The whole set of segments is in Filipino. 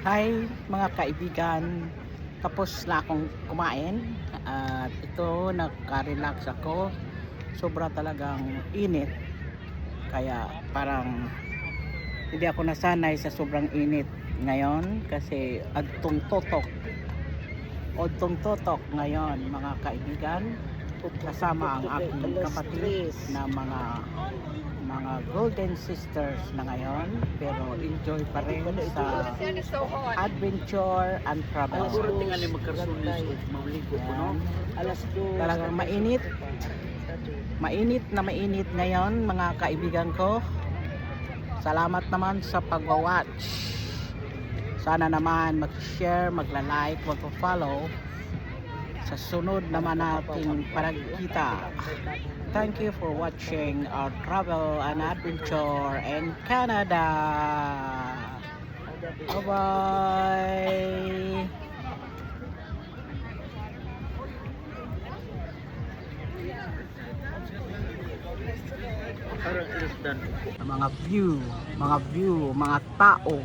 Hi mga kaibigan, tapos na akong kumain at ito nagka-relax ako. Sobra talagang init kaya parang hindi ako nasanay sa sobrang init ngayon kasi adtong totok ngayon mga kaibigan, kasama ang aking kapatid na mga golden sisters na ngayon, pero enjoy pa rin sa adventure and travel. Talagang mainit ngayon mga kaibigan ko. Salamat naman sa pag-watch. Sana naman mag-share, magla-like, mag-follow sa sunod naman nating paragkita. Thank you for watching our travel and adventure in Canada. Bye-bye. Mga view, mga tao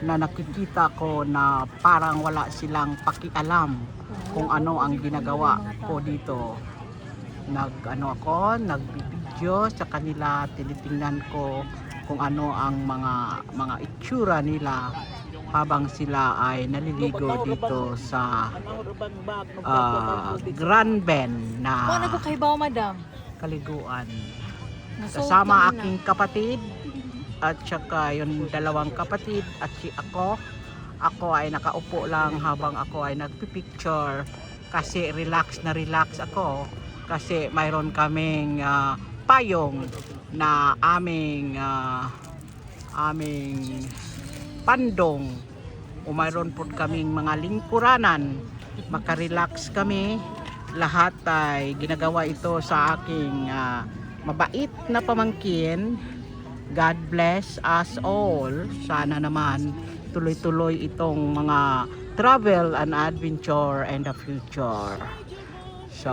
na nakikita ko na parang wala silang pakialam kung ano ang ginagawa ko dito. Nagbibideo sa kanila, tinitingnan ko kung ano ang mga itsura nila habang sila ay naliligo dito sa Grand Bend na kaliguan. Kasama aking kapatid at saka yung dalawang kapatid at si ako ay nakaupo lang habang ako ay nagpipicture kasi relax ako kasi mayroon kaming payong na aming pandong o mayroon po kaming mga lingkuranan, makarelax kami. Lahat ay ginagawa ito sa aking mabait na pamangkin. God bless us all. Sana naman tuloy-tuloy itong mga travel and adventure in the future. So,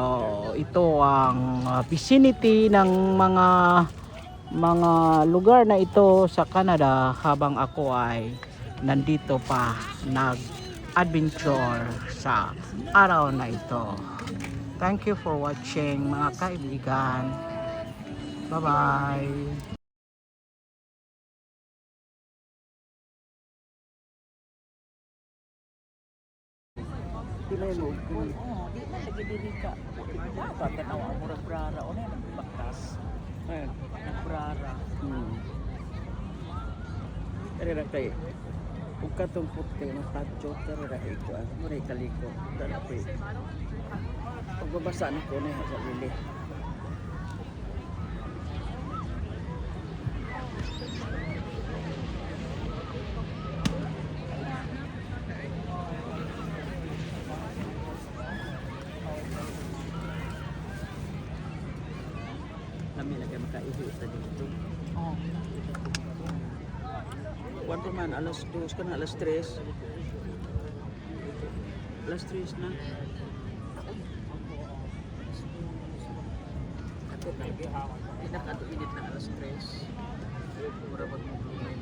ito ang vicinity ng mga lugar na ito sa Canada habang ako ay nandito pa nag-adventure sa araw na ito. Thank you for watching mga kaibigan. Bye-bye. Di man lagi diri ka. Tanawa mo ra brara o na nagbakas. Nagbrara. Era kay ug katong puti ng patio tara ito mo ray kaliko. Dala pa. Pagbabasa na ko na sa lili. Kami lagi makaihi sa dito. Oh. Kuan pa man alas 2 ka na alas 3. Alas 3 na. Ato lagi. Pinakato init na alas 3. Mura pag mo lunay.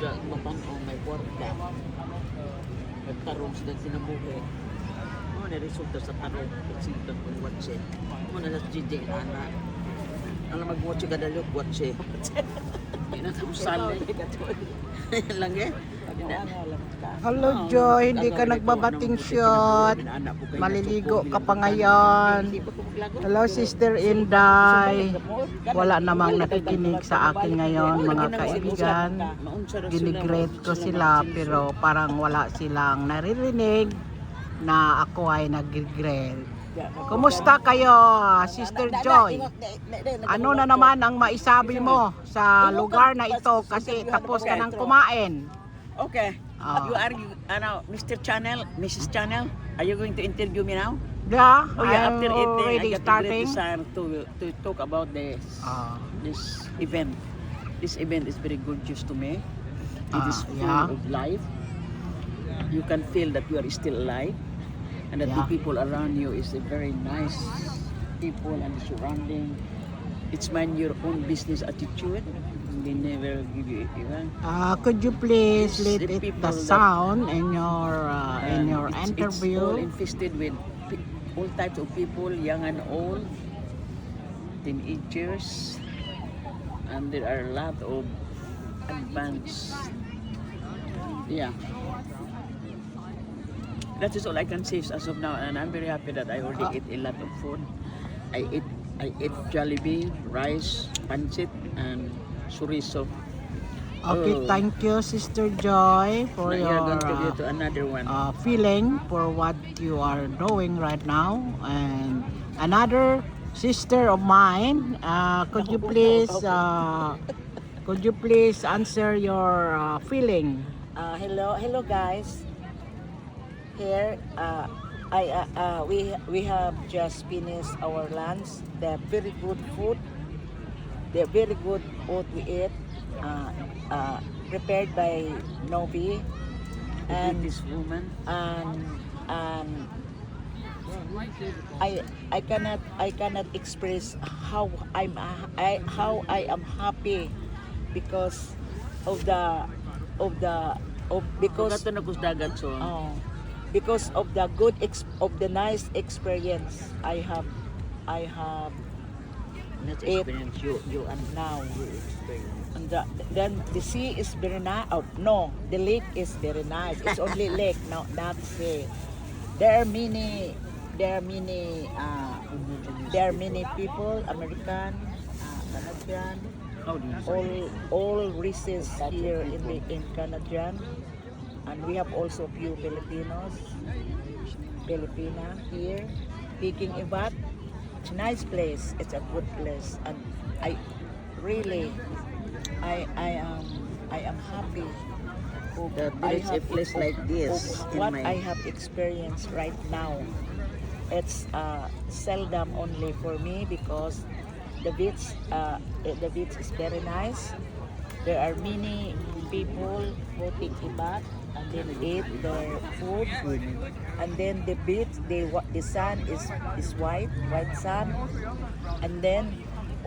Mapang may kwarta nagtarong sila sinabuhi mo na resulta sa tarong pagsintan kong watse mo na sa GJ anak alam mag-watche ka dalok watche hindi na tamusalay lang eh. Hello Joy, hindi ka nagbabating shot, maliligo ka pa ngayon. Hello Sister Inday, wala namang nakikinig sa akin ngayon mga kaibigan. Ginigrade ko sila pero parang wala silang naririnig na ako ay nag-grade. Kumusta kayo Sister Joy? Ano na naman ang maisabi mo sa lugar na ito kasi tapos ka nang kumain? Okay. You are Mr. Channel, Mrs. Channel. Are you going to interview me now? Yeah, Oh yeah. I'm After eating, already I got starting. to talk about this event. This event is very gorgeous to me. It is full Yeah. of life. you can feel that you are still alive, and that the Yeah. people around you is a very nice people and the surrounding. It's mind your own business attitude. They never give you even. Could you please It's let the it people the that- sound in your It's all interview? infested with all types of people, young and old, teenagers, and there are a lot of advanced. Yeah. That is all I can say as of now, and I'm very happy that I already ate a lot of food. I ate Jollibee, rice, pancit, and chorizo. Okay, Oh. thank you, Sister Joy, for Now you're going to go your to another one. feeling for what you are doing right now. And another sister of mine, could you please answer your feeling? Hello guys. Here, we have just finished our lunch. They're very good food. They're very good food we eat. Prepared by Novi, and This woman. and I cannot express how I am happy because of because Pagkato na kusdagat so. because of the nice experience I have That's It- experience you and now. you experience. And then the sea is very nice. Oh, no, the lake is very nice. It's only lake, not sea. There are many people, American, Canadian, How do you say? all races here in Canadian, and we have also few Filipina here taking a bath. It's a nice place. It's a good place, and I really I am happy That there is a place like this in what my- I have experienced right now. It's seldom only for me because the beach is very nice. There are many people who take a bath and then eat their food, and then the beach, the sun is white sun, and then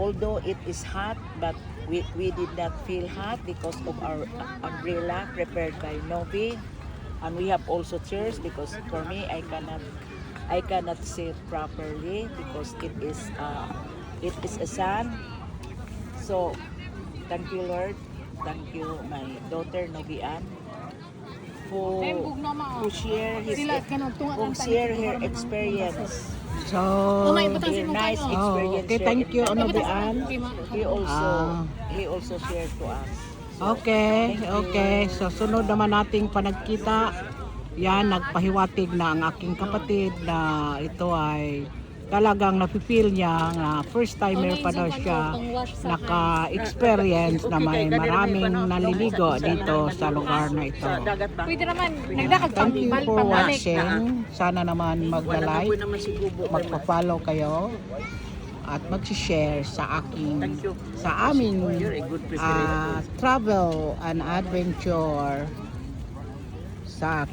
although it is hot, but we did not feel hot because of our umbrella prepared by Novi, and we have also chairs because for me I cannot sit properly because it is a sun. So thank you Lord, thank you my daughter Novian who share her experience. So, Her nice experience. okay, thank you, shared. Onobian. He also shared to us. Okay. So, sunod naman nating panagkita. Yan, nagpahiwatig na ang aking kapatid na ito ay talagang nafe-feel niya na first timer pa daw siya naka-experience na may maraming naliligo dito sa lugar na ito. Sa dagat ba? Pwede naman, nagdakag Thank you for pambalik. watching. Sana naman Wala na po magla-like, naman si Gubo. magpa-follow kayo at mag-share sa Thank you. sa aming You're a good preparator. travel and adventure sa